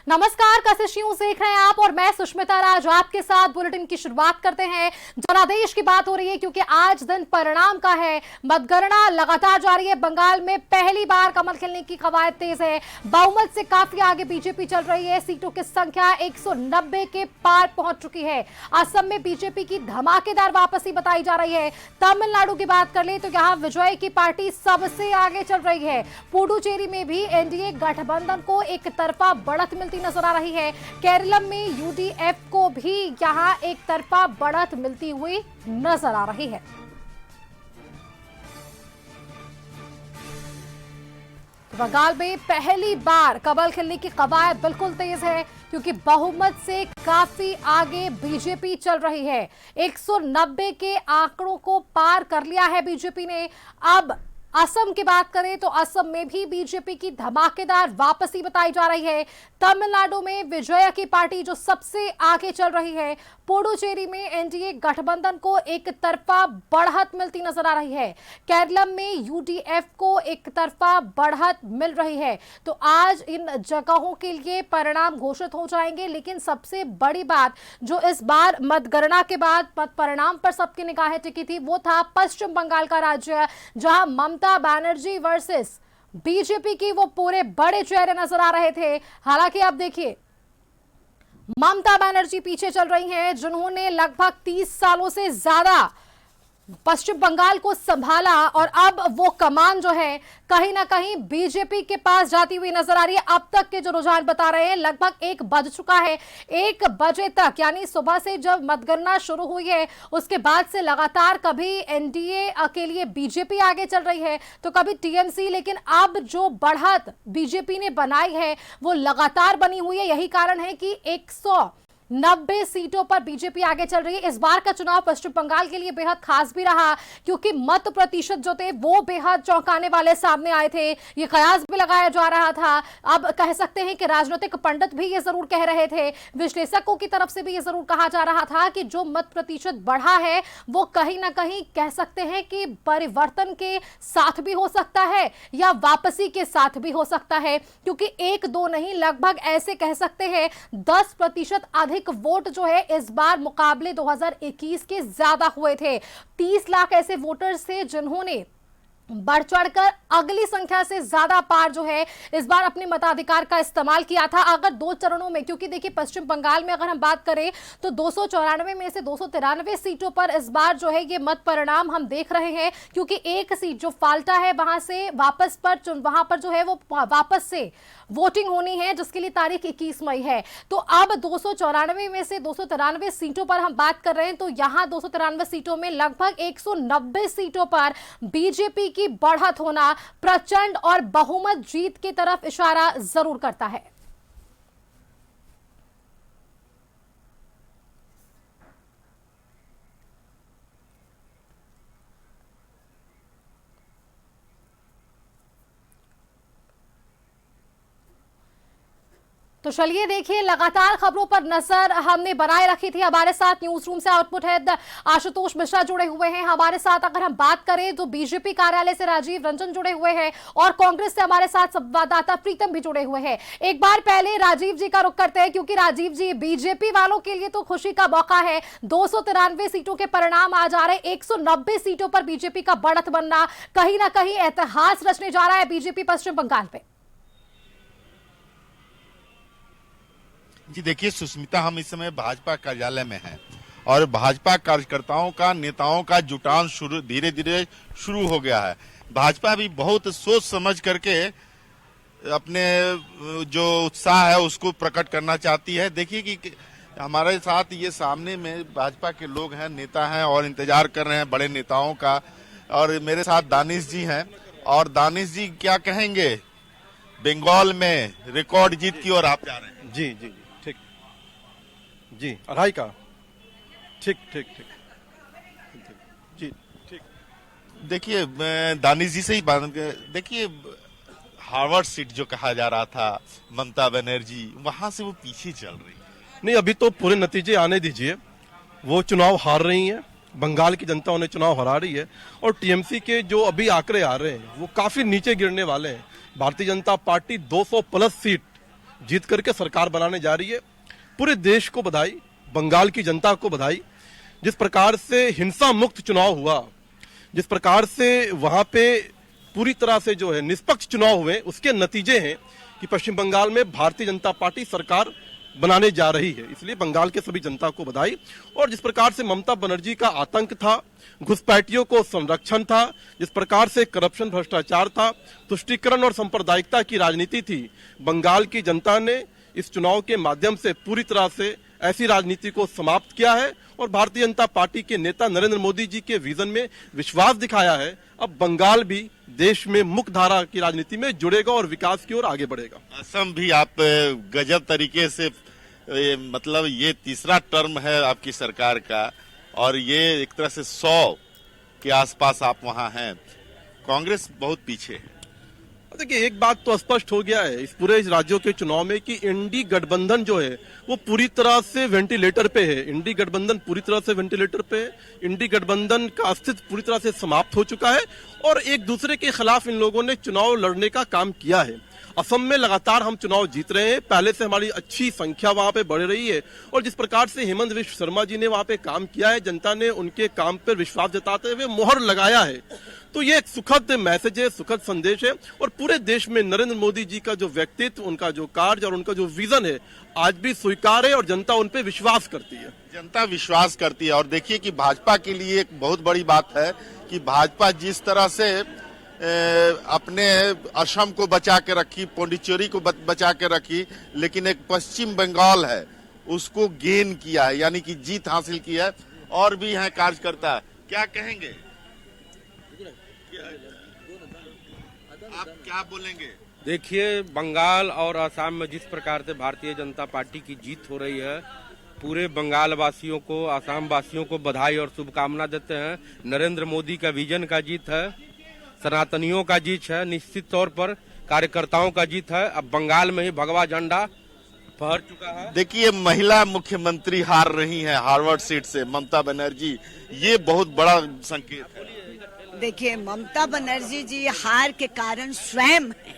नमस्कार, कशिश न्यूज देख रहे हैं आप और मैं सुष्मिता राज आपके साथ बुलेटिन की शुरुआत करते हैं। जनादेश की बात हो रही है क्योंकि आज दिन परिणाम का है। मतगणना लगातार जारी है। बंगाल में पहली बार कमल खिलने की कवायद तेज है। बहुमत से काफी आगे बीजेपी चल रही है। सीटों की संख्या 190 के पार पहुंच चुकी है। असम में बीजेपी की धमाकेदार वापसी बताई जा रही है। तमिलनाडु की बात कर ले तो यहां विजय की पार्टी सबसे आगे चल रही है। पुडुचेरी में भी एनडीए गठबंधन को एक तरफा बढ़त मिलती नजर आ रही है। केरलम में यूडीएफ को भी यहां एक तरफा बढ़त मिलती हुई नजर आ रही है। बंगाल में पहली बार कमल खिलने की कवायद बिल्कुल तेज है क्योंकि बहुमत से काफी आगे बीजेपी चल रही है। 190 के आंकड़ों को पार कर लिया है बीजेपी ने। अब असम की बात करें तो असम में भी बीजेपी की धमाकेदार वापसी बताई जा रही है। तमिलनाडु में विजय की पार्टी जो सबसे आगे चल रही है। पुडुचेरी में एनडीए गठबंधन को एक तरफा बढ़त मिलती नजर आ रही है। केरलम में यूडीएफ को एक तरफा बढ़त मिल रही है। तो आज इन जगहों के लिए परिणाम घोषित हो जाएंगे, लेकिन सबसे बड़ी बात जो इस बार मतगणना के बाद मत परिणाम पर सबकी निगाहें टिकी थी वो था पश्चिम बंगाल का राज्य, जहां ममता बनर्जी वर्सेस बीजेपी की वो पूरे बड़े चेहरे नजर आ रहे थे। हालांकि अब देखिए, ममता बनर्जी पीछे चल रही हैं, जिन्होंने लगभग 30 सालों से ज्यादा पश्चिम बंगाल को संभाला और अब वो कमान जो है कहीं ना कहीं बीजेपी के पास जाती हुई नजर आ रही है। अब तक के जो रुझान बता रहे हैं लगभग 1 बज चुका है। 1 बजे तक यानी सुबह से जब मतगणना शुरू हुई है उसके बाद से लगातार कभी एनडीए के लिए बीजेपी आगे चल रही है तो कभी टीएमसी, लेकिन अब जो बढ़त बीजेपी ने बनाई है वो लगातार बनी हुई है। यही कारण है कि 190 सीटों पर बीजेपी आगे चल रही है। इस बार का चुनाव पश्चिम बंगाल के लिए बेहद खास भी रहा क्योंकि मत प्रतिशत जो थे वो बेहद चौंकाने वाले सामने आए थे। ये कयास भी लगाया जा रहा था। अब कह सकते हैं कि राजनीतिक पंडित भी ये जरूर कह रहे थे, विश्लेषकों की तरफ से भी ये जरूर कहा जा रहा था कि जो मत प्रतिशत बढ़ा है वो कहीं ना कहीं कह सकते हैं कि परिवर्तन के साथ भी हो सकता है या वापसी के साथ भी हो सकता है, क्योंकि 1-2 नहीं, लगभग ऐसे कह सकते हैं 10% अधिक वोट जो है इस बार मुकाबले 2021 के ज्यादा हुए थे। 30 लाख ऐसे वोटर्स थे जिन्होंने बढ़ चढ़कर अगली संख्या से ज्यादा पार जो है इस बार अपने मताधिकार का इस्तेमाल किया था। अगर 2 चरणों में, क्योंकि देखिए पश्चिम बंगाल में अगर हम बात करें तो 294 में से 293 सीटों पर इस बार जो है ये मत परिणाम हम देख रहे हैं, क्योंकि एक सीट जो फाल्टा है वहां से वापस जो है वो वापस से वोटिंग होनी है, जिसके लिए तारीख 21 मई है। तो अब 294 में से 293 सीटों पर हम बात कर रहे हैं तो यहां 293 सीटों में लगभग 190 सीटों पर बीजेपी की बढ़त होना प्रचंड और बहुमत जीत की तरफ इशारा जरूर करता है। तो चलिए देखिए, लगातार खबरों पर नजर हमने बनाए रखी थी। हमारे साथ न्यूज रूम से आउटपुट हेड आशुतोष मिश्रा जुड़े हुए हैं हमारे साथ। अगर हम बात करें तो बीजेपी कार्यालय से राजीव रंजन जुड़े हुए हैं और कांग्रेस से हमारे साथ संवाददाता प्रीतम भी जुड़े हुए हैं। एक बार पहले राजीव जी का रुख करते हैं, क्योंकि राजीव जी, बीजेपी वालों के लिए तो खुशी का मौका है। 293 सीटों के परिणाम आ जा रहे, 190 सीटों पर बीजेपी का बढ़त बनना कहीं ना कहीं इतिहास रचने जा रहा है बीजेपी पश्चिम बंगाल पे। जी देखिए सुष्मिता, हम इस समय भाजपा कार्यालय में हैं और भाजपा कार्यकर्ताओं का, नेताओं का जुटान धीरे धीरे शुरू हो गया है। भाजपा भी बहुत सोच समझ करके अपने जो उत्साह है उसको प्रकट करना चाहती है। देखिए कि हमारे साथ ये सामने में भाजपा के लोग हैं, नेता हैं और इंतजार कर रहे हैं बड़े नेताओं का। और मेरे साथ दानिश जी हैं। और दानिश जी क्या कहेंगे, बंगाल में रिकॉर्ड जीत की ओर आप जा रहे हैं? जी जी ठीक जी, 2.5 का ठीक ठीक ठीक जी ठीक। देखिए दानिश जी से ही बात, देखिए हार्वर्ड सीट जो कहा जा रहा था ममता बनर्जी, वहां से वो पीछे चल रही है। नहीं, अभी तो पूरे नतीजे आने दीजिए। वो चुनाव हार रही हैं, बंगाल की जनता उन्हें चुनाव हरा रही है और टीएमसी के जो अभी आंकड़े आ रहे हैं वो काफी नीचे गिरने वाले हैं। Bharatiya Janata party 200 plus seat जीत करके सरकार बनाने जा रही है। पूरे देश को बधाई, बंगाल की जनता को बधाई। जिस प्रकार से हिंसा मुक्त चुनाव हुआ, जिस प्रकार से वहां पे पूरी तरह से जो है निष्पक्ष चुनाव हुए, उसके नतीजे हैं कि पश्चिम बंगाल में भारतीय जनता पार्टी सरकार बनाने जा रही है। इसलिए बंगाल के सभी जनता को बधाई। और जिस प्रकार से ममता बनर्जी का आतंक था, घुसपैठियों को संरक्षण था, जिस प्रकार से करप्शन भ्रष्टाचार था, तुष्टीकरण और सांप्रदायिकता की राजनीति थी, बंगाल की जनता ने इस चुनाव के माध्यम से पूरी तरह से ऐसी राजनीति को समाप्त किया है और भारतीय जनता पार्टी के नेता नरेंद्र मोदी जी के विजन में विश्वास दिखाया है। अब बंगाल भी देश में मुख्य धारा की राजनीति में जुड़ेगा और विकास की ओर आगे बढ़ेगा। असम भी आप गजब तरीके से मतलब ये तीसरा टर्म है आपकी सरकार का और ये एक तरह से 100 के आसपास आप वहां हैं। कांग्रेस बहुत पीछे है। देखिए, एक बात तो स्पष्ट हो गया है इस पूरे राज्यों के चुनाव में कि इंडी गठबंधन जो है वो पूरी तरह से वेंटिलेटर पे है। इंडी गठबंधन पूरी तरह से वेंटिलेटर पे है। इंडी गठबंधन का अस्तित्व पूरी तरह से समाप्त हो चुका है और एक दूसरे के खिलाफ इन लोगों ने चुनाव लड़ने का काम किया है। असम में लगातार हम चुनाव जीत रहे हैं, पहले से हमारी अच्छी संख्या वहां पे बढ़ रही है और जिस प्रकार से हेमंत विश्व शर्मा जी ने वहां पे काम किया है, जनता ने उनके काम पर विश्वास जताते हुए मोहर लगाया है। तो ये एक सुखद मैसेज है, सुखद संदेश है और पूरे देश में नरेंद्र मोदी जी का जो व्यक्तित्व, उनका जो कार्य और उनका जो विजन है आज भी स्वीकार है और जनता उन पे विश्वास करती है। जनता विश्वास करती है और देखिए कि भाजपा के लिए एक बहुत बड़ी बात है कि भाजपा जिस तरह से अपने असम को बचा के रखी, पौंडीचेरी को बचा के रखी, लेकिन एक पश्चिम बंगाल है उसको गेन किया है, यानी कि जीत हासिल की है। और भी हैं कार्यकर्ता, क्या कहेंगे, आप क्या बोलेंगे? देखिए, बंगाल और असम में जिस प्रकार से भारतीय जनता पार्टी की जीत हो रही है, पूरे बंगाल वासियों को, असम वासियों को बधाई और शुभकामना देते हैं। नरेंद्र मोदी का विजन का जीत है, सनातनियों का जीत है, निश्चित तौर पर कार्यकर्ताओं का जीत है। अब बंगाल में ही भगवा झंडा फहर चुका है। देखिए, महिला मुख्यमंत्री हार रही हैं हार्वर्ड सीट से, ममता बनर्जी, ये बहुत बड़ा संकेत है। देखिए, ममता बनर्जी जी हार के कारण स्वयं है।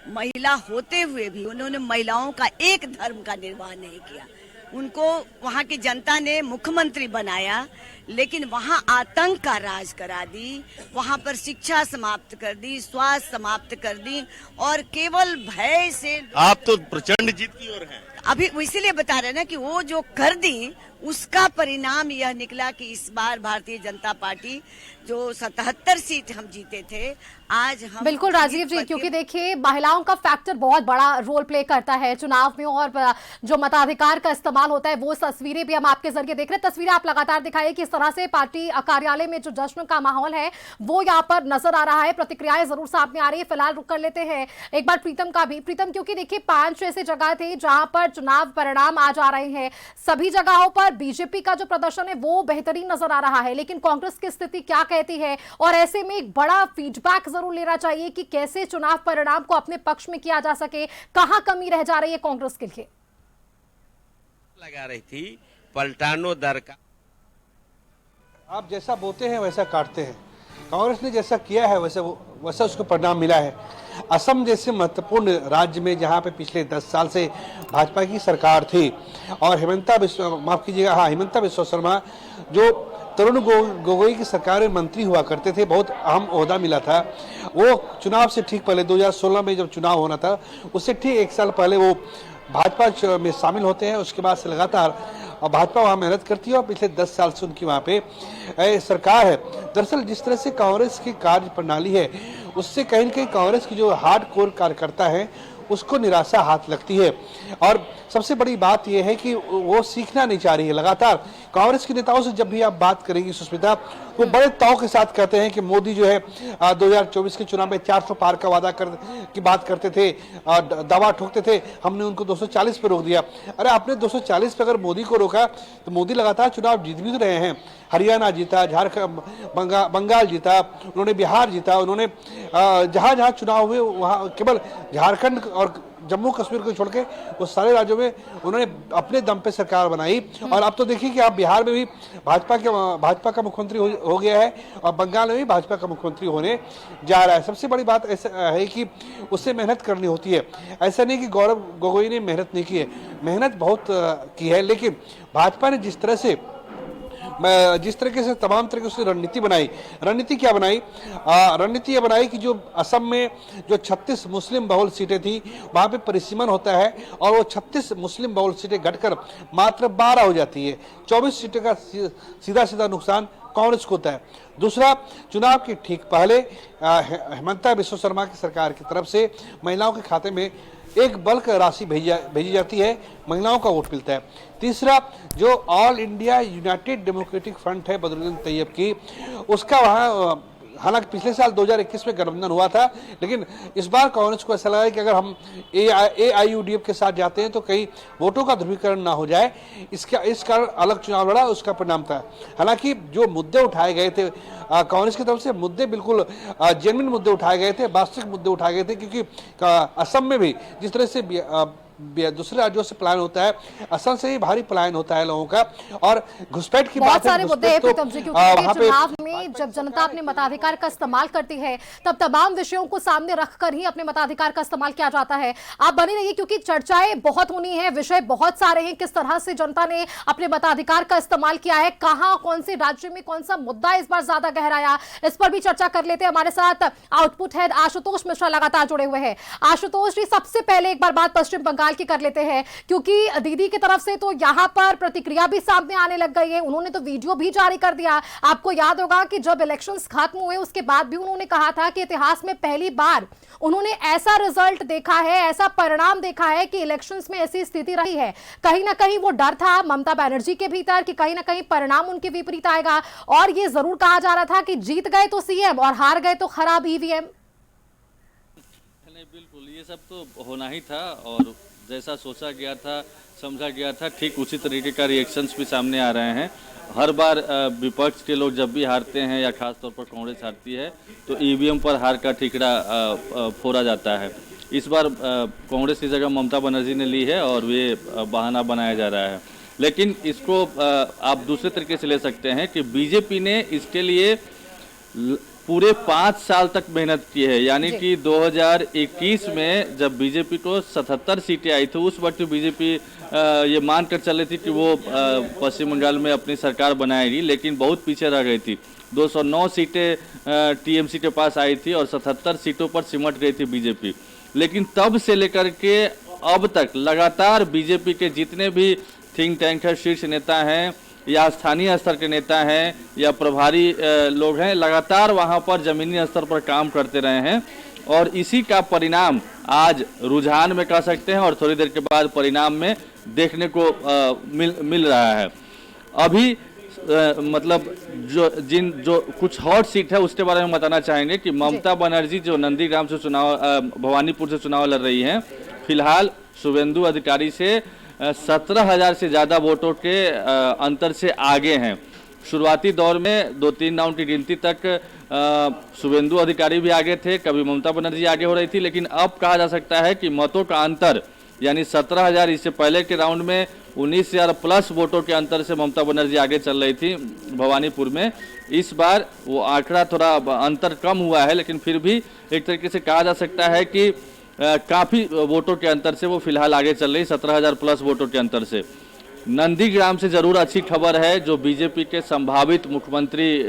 महिला होते हुए भी उन्होंने महिलाओं का एक धर्म का निर्वाह नहीं किया। उनको वहां की जनता ने मुख्यमंत्री बनाया, लेकिन वहां आतंक का राज करा दी, वहां पर शिक्षा समाप्त कर दी, स्वास्थ्य समाप्त कर दी और केवल भय से। आप तो प्रचंड जीत की ओर हैं। अभी इसीलिए बता रहे ना कि वो जो कर दी उसका परिणाम यह निकला कि इस बार भारतीय जनता पार्टी जो 77 सीट हम जीते थे, आज हम बिल्कुल राजीव जी, क्योंकि देखिए महिलाओं का फैक्टर बहुत बड़ा रोल प्ले करता है चुनाव में और जो मताधिकार का इस्तेमाल होता है वो तस्वीरें भी हम आपके जरिए देख रहे हैं। तस्वीरें आप लगातार दिखाइए किस तरह से पार्टी कार्यालय में जो जश्न का माहौल है वो यहाँ पर नजर आ रहा है। प्रतिक्रियाएं जरूर सामने आ रही है। फिलहाल रुक कर लेते हैं एक बार प्रीतम का भी। प्रीतम, क्योंकि देखिए 5 ऐसे जगह थे जहां पर चुनाव परिणाम आ जा रहे हैं, सभी जगहों पर बीजेपी का जो प्रदर्शन है वो बेहतरीन नजर आ रहा है, लेकिन कांग्रेस की स्थिति क्या कहती है? और ऐसे में एक बड़ा फीडबैक जरूर लेना चाहिए कि कैसे चुनाव परिणाम को अपने पक्ष में किया जा सके, कहां कमी रह जा रही है कांग्रेस के लिए? लगा रही थी पलटानो दर का। आप जैसा बोते हैं वैसा काटते हैं। कांग्रेस ने जैसा किया है वैसा उसको परिणाम मिला है। असम जैसे महत्वपूर्ण राज्य में जहां पे पिछले 10 साल से भाजपा की सरकार थी और हिमंता बिस्वा शर्मा जो तरुण गोगोई की सरकार में मंत्री हुआ करते थे, बहुत अहम ओहदा मिला था। वो चुनाव से ठीक पहले 2016 में जब चुनाव होना था उससे ठीक 1 साल पहले वो भाजपा में शामिल होते हैं। उसके बाद से लगातार भाजपा वहाँ मेहनत करती है और पिछले 10 साल से उनकी वहाँ पे सरकार है। दरअसल जिस तरह से कांग्रेस की कार्य प्रणाली है उससे कहीं न कहीं कांग्रेस की जो हार्ड कोर कार्यकर्ता है उसको निराशा हाथ लगती है। और सबसे बड़ी बात यह है कि वो सीखना नहीं चाह रही है। लगातार कांग्रेस के नेताओं से जब भी आप बात करेंगी सुष्मिता, वो बड़े ताव के साथ कहते हैं कि मोदी जो है 2024 के चुनाव में 400 पार का की बात करते थे, दावा ठोकते थे, हमने उनको 240 पे रोक दिया। अरे आपने 240 पे अगर मोदी को रोका तो मोदी लगातार चुनाव जीत भी रहे हैं। हरियाणा जीता, झारखंड, बंगाल जीता, उन्होंने बिहार जीता, उन्होंने जहां जहां चुनाव हुए वहां केवल झारखंड और जम्मू कश्मीर को छोड़ के वो सारे राज्यों में उन्होंने अपने दम पे सरकार बनाई। और अब तो देखिए कि आप बिहार में भी भाजपा का मुख्यमंत्री हो गया है और बंगाल में भी भाजपा का मुख्यमंत्री होने जा रहा है। सबसे बड़ी बात ऐसा है कि उससे मेहनत करनी होती है। ऐसा नहीं कि गौरव गोगोई ने मेहनत नहीं की है, मेहनत बहुत की है, लेकिन भाजपा ने जिस तरीके से तमाम तरीके से रणनीति बनाई, रणनीति क्या बनाई? रणनीति ये बनाई कि जो असम में जो 36 मुस्लिम बहुल सीटें थी वहां पे परिसीमन होता है और वो 36 मुस्लिम बहुल सीटें घटकर मात्र 12 हो जाती है। 24 सीटें का सीधा नुकसान कांग्रेस को होता है। दूसरा, चुनाव के ठीक पहले हेमंता बिस्वा शर्मा की सरकार की तरफ से महिलाओं के खाते में एक बल्क राशि भेजी जाती है, महिलाओं का वोट मिलता है। तीसरा, जो all India United democratic front है बदरुद्दीन तैयब की, उसका वहाँ हालांकि पिछले साल 2021 में गठबंधन हुआ था, लेकिन इस बार कांग्रेस को ऐसा लगा कि अगर हम AIUDF के साथ जाते हैं तो कहीं वोटों का ध्रुवीकरण ना हो जाए, इस कारण अलग चुनाव लड़ा, उसका परिणाम था। हालांकि जो मुद्दे उठाए गए थे कांग्रेस की तरफ से, मुद्दे बिल्कुल जेन्युइन मुद्दे उठाए गए थे, वास्तविक मुद्दे उठाए गए थे, क्योंकि असम में भी जिस तरह से दूसरे राज्यों से पलायन होता है, असम से ही भारी पलायन होता है लोगों का। और घुसपैठ की बहुत बात है, सारे मुद्दे हैं प्रीतम जी, क्योंकि चुनाव में जब जनता अपने मताधिकार का इस्तेमाल करती है तब तमाम विषयों को सामने रखकर ही अपने मताधिकार का इस्तेमाल किया जाता है। आप बने रहिए क्योंकि चर्चाएं बहुत होनी है, विषय बहुत सारे हैं, किस तरह से जनता ने अपने मताधिकार का इस्तेमाल किया है, कहां कौन से राज्य में कौन सा मुद्दा इस बार ज्यादा गहराया, इस पर भी चर्चा कर लेते हैं। हमारे साथ आउटपुट हेड आशुतोष मिश्रा लगातार जुड़े हुए हैं। आशुतोष जी, सबसे पहले एक बार बात पश्चिम बंगाल की कर लेते हैं, क्योंकि दीदी की तरफ से तो यहां पर प्रतिक्रिया भी सामने आने लग गई है, उन्होंने तो वीडियो भी जारी कर दिया। आपको याद होगा कि जब इलेक्शंस खत्म हुए उसके बाद भी उन्होंने कहा था कि इतिहास में पहली बार उन्होंने ऐसा रिजल्ट देखा है, ऐसा परिणाम देखा है कि इलेक्शंस में ऐसी स्थिति रही है। कहीं ना कहीं वो डर था ममता बनर्जी के भीतर कि कहीं ना कहीं परिणाम उनके विपरीत आएगा, और ये जरूर कहा जा रहा था कि जीत गए तो CM और हार गए तो खराब EVM। नहीं, बिल्कुल ये सब तो होना ही था, और जैसा सोचा गया था, समझा गया था, ठीक उसी तरीके का रिएक्शंस भी सामने आ रहे हैं। हर बार विपक्ष के लोग जब भी हारते हैं या खास तौर पर कांग्रेस हारती है तो EVM पर हार का ठिकरा फोड़ा जाता है। इस बार कांग्रेस की जगह ममता बनर्जी ने ली है और ये बहाना बनाया जा रहा है। लेकिन इसको आप दूसरे तरीके से ले सकते हैं कि बीजेपी ने इसके लिए पूरे 5 साल तक मेहनत की है, यानी कि 2021 में जब बीजेपी को 77 सीटें आई थी, उस वक्त बीजेपी ये मान कर चल रही थी कि वो पश्चिम बंगाल में अपनी सरकार बनाएगी, लेकिन बहुत पीछे रह गई थी। 209 सीटें TMC के पास आई थी और 77 सीटों पर सिमट गई थी बीजेपी। लेकिन तब से लेकर के अब तक लगातार बीजेपी के जितने भी थिंक टैंक है, शीर्ष नेता हैं या स्थानीय स्तर के नेता हैं या प्रभारी लोग हैं, लगातार वहां पर जमीनी स्तर पर काम करते रहे हैं, और इसी का परिणाम आज रुझान में कह सकते हैं और थोड़ी देर के बाद परिणाम में देखने को मिल रहा है। अभी मतलब जो कुछ हॉट सीट है उसके बारे में बताना चाहेंगे कि ममता बनर्जी जो नंदीग्राम से चुनाव, भवानीपुर से चुनाव लड़ रही हैं, फिलहाल शुभेंदु अधिकारी से 17,000 से ज़्यादा वोटों के अंतर से आगे हैं। शुरुआती दौर में 2-3 राउंड की गिनती तक शुभेंदु अधिकारी भी आगे थे, कभी ममता बनर्जी आगे हो रही थी, लेकिन अब कहा जा सकता है कि मतों का अंतर यानी 17,000, इससे पहले के राउंड में 19,000 प्लस वोटों के अंतर से ममता बनर्जी आगे चल रही थी भवानीपुर में। इस बार वो आंकड़ा थोड़ा अंतर कम हुआ है, लेकिन फिर भी एक तरीके से कहा जा सकता है कि काफ़ी वोटों के अंतर से वो फिलहाल आगे चल रही, 17,000 प्लस वोटों के अंतर से। नंदीग्राम से जरूर अच्छी खबर है, जो बीजेपी के संभावित मुख्यमंत्री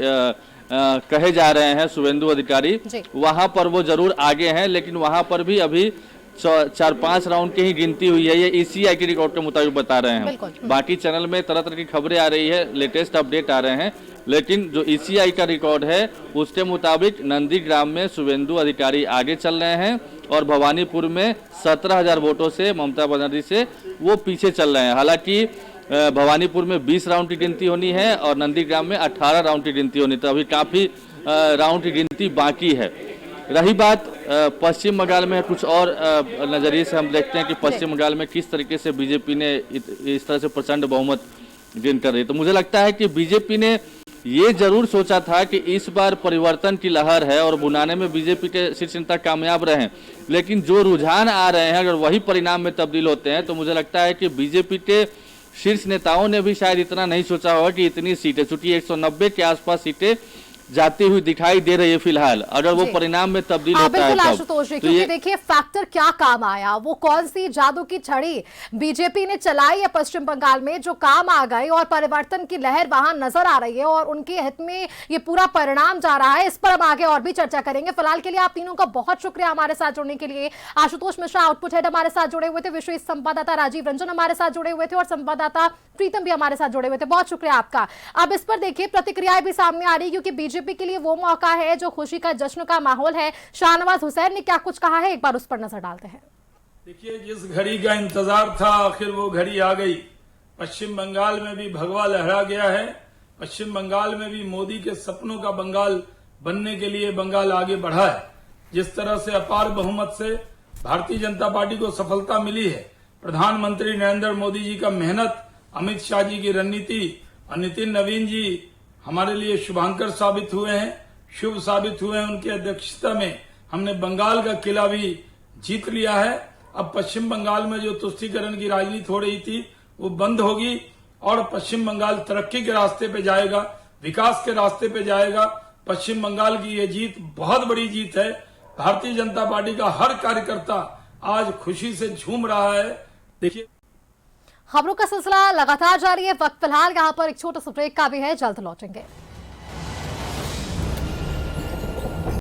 कहे जा रहे हैं शुभेंदु अधिकारी, वहां पर वो जरूर आगे हैं, लेकिन वहां पर भी अभी 4-5 राउंड की ही गिनती हुई है, ये ECI के रिकॉर्ड के मुताबिक बता रहे हैं। बाकी चैनल में तरह तरह की खबरें आ रही है, लेटेस्ट अपडेट आ रहे हैं, लेकिन जो ECI का रिकॉर्ड है उसके मुताबिक नंदीग्राम में शुभेंदु अधिकारी आगे चल रहे हैं और भवानीपुर में 17,000 वोटों से ममता बनर्जी से वो पीछे चल रहे हैं। हालांकि भवानीपुर में 20 राउंड की गिनती होनी है और नंदीग्राम में 18 राउंड की गिनती होनी, तो अभी काफ़ी राउंड की गिनती बाकी है। रही बात पश्चिम बंगाल में, कुछ और नज़रिए से हम देखते हैं कि पश्चिम बंगाल में किस तरीके से बीजेपी ने इस तरह से प्रचंड बहुमत गेन कर रही है। तो मुझे लगता है कि बीजेपी ने ये जरूर सोचा था कि इस बार परिवर्तन की लहर है और बुलाने में बीजेपी के शीर्ष नेता कामयाब रहे, लेकिन जो रुझान आ रहे हैं अगर वही परिणाम में तब्दील होते हैं तो मुझे लगता है कि बीजेपी के शीर्ष नेताओं ने भी शायद इतना नहीं सोचा होगा कि इतनी सीटें, चूंकि 190 के आसपास सीटें जाती हुई दिखाई दे रही है फिलहाल, अगर वो परिणाम में तब्दील होता है आशुतोष जी, क्योंकि देखिए फैक्टर क्या काम आया, वो कौन सी जादू की छड़ी बीजेपी ने चलाई है पश्चिम बंगाल में जो काम आ गई और परिवर्तन की लहर वहां नजर आ रही है और उनके हित में ये पूरा परिणाम जा रहा है। इस पर हम आगे और भी चर्चा करेंगे। फिलहाल के लिए आप तीनों का बहुत शुक्रिया हमारे साथ जुड़ने के लिए। आशुतोष मिश्रा आउटपुट हेड हमारे साथ जुड़े हुए थे, विशेष संवाददाता राजीव रंजन हमारे साथ जुड़े हुए थे और संवाददाता प्रीतम भी हमारे साथ जुड़े हुए थे। बहुत शुक्रिया आपका। अब इस पर देखिए प्रतिक्रियाएं भी सामने आ रही, क्योंकि बीजेपी के लिए वो मौका है जो खुशी का जश्न का माहौल है। शाहनवाज हुसैन ने क्या कुछ कहा है, एक बार उस पर नजर डालते हैं। देखिए, जिस घड़ी का इंतजार था आखिर वो घड़ी आ गई। पश्चिम बंगाल में भी भगवा लहरा गया है। पश्चिम बंगाल में भी मोदी के सपनों का बंगाल बनने के लिए बंगाल आगे बढ़ा है। जिस तरह से अपार बहुमत से भारतीय जनता पार्टी को सफलता मिली है, प्रधानमंत्री नरेंद्र मोदी जी का मेहनत, अमित शाह जी की रणनीति और नितिन नवीन जी हमारे लिए शुभांकर साबित हुए हैं, शुभ साबित हुए हैं। उनकी अध्यक्षता में हमने बंगाल का किला भी जीत लिया है। अब पश्चिम बंगाल में जो तुष्टीकरण की राजनीति हो रही थी वो बंद होगी और पश्चिम बंगाल तरक्की के रास्ते पे जाएगा, विकास के रास्ते पे जाएगा। पश्चिम बंगाल की ये जीत बहुत बड़ी जीत है। भारतीय जनता पार्टी का हर कार्यकर्ता आज खुशी से झूम रहा है। देखिए, खबरों का सिलसिला लगातार जारी है। वक्त फिलहाल यहाँ पर एक छोटा सा ब्रेक का भी है, जल्द लौटेंगे।